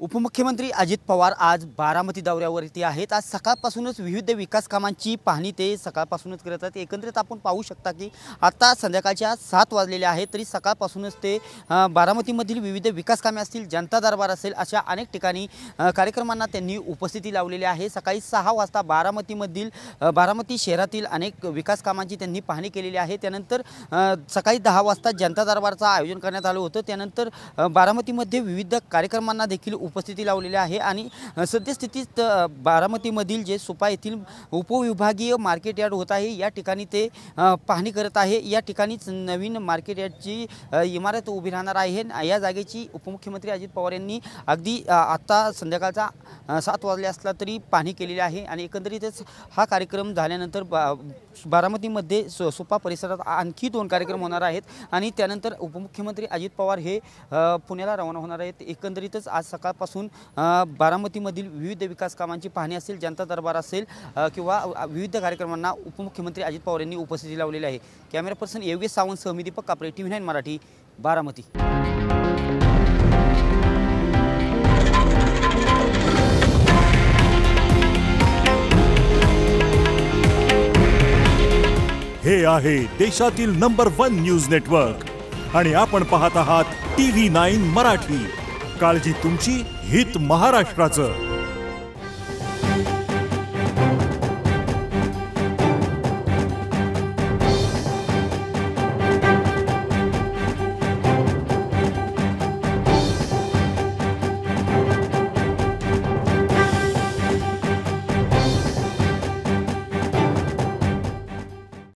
उपमुख्यमंत्री अजित पवार आज बारामती दौऱ्यावरती आहेत। आज सकाळपासूनच विविध विकास कामांची पाहणी ते सकाळपासूनच करत आहेत। एकंदरीत आपण पाहू शकता की आता संध्याकाळच्या 7 वाजलेले आहेत, तरी सकाळपासूनच ते बारामतीमधील विविध विकास कामे असतील, जनता दरबार असेल, अशा अनेक ठिकाणी कार्यक्रमांना त्यांनी उपस्थिती लावलेली आहे। सकाळी 6 वाजता बारामती शहरातील अनेक विकास कामांची त्यांनी पाहणी केलेली आहे। त्यानंतर सकाळी 10 वाजता जनता दरबारचं आयोजन करण्यात आलं होतं। त्यानंतर बारामतीमध्ये विविध कार्यक्रमांना देखील उपस्थिती लावलेली आहे आणि सद्यस्थितीत बारामतीमधील जे सुपा येथील उपविभागीय मार्केट यार्ड होत आहे, या ठिकाणी ते पाहणी करत आहे। या ठिकाणीच नवीन मार्केट यार्डची इमारत उभी राहणार आहे। या जागेची उपमुख्यमंत्री अजित पवार यांनी अगदी आता संध्याकाळचा 7 वाजले असला तरी पाहणी केलेली आहे आणि एकंदरीतच हा कार्यक्रम झाल्यानंतर बारामतीमध्ये सुपा परिसरात आणखी 2 कार्यक्रम होणार आहेत आणि त्यानंतर उपमुख्यमंत्री अजित पवार हे पुण्याला रवाना होणार आहेत। एकंदरीतच आज सकाळपासून बारामतीमधील विविध विकास कामांची पाहणी असेल, जनता दरबार असेल किंवा विविध कार्यक्रमांना उपमुख्यमंत्री अजित पवार यांनी उपस्थिती लावलेली आहे। कॅमेरा पर्सन योगेश सावंत सह मी दीपक कापरे, TV9 मराठी, बारामती। हे आहे देशातील नंबर 1 न्यूज नेटवर्क आणि आपण पाहत आहात TV9 मराठी। काळजी तुमची, हित महाराष्ट्राचं।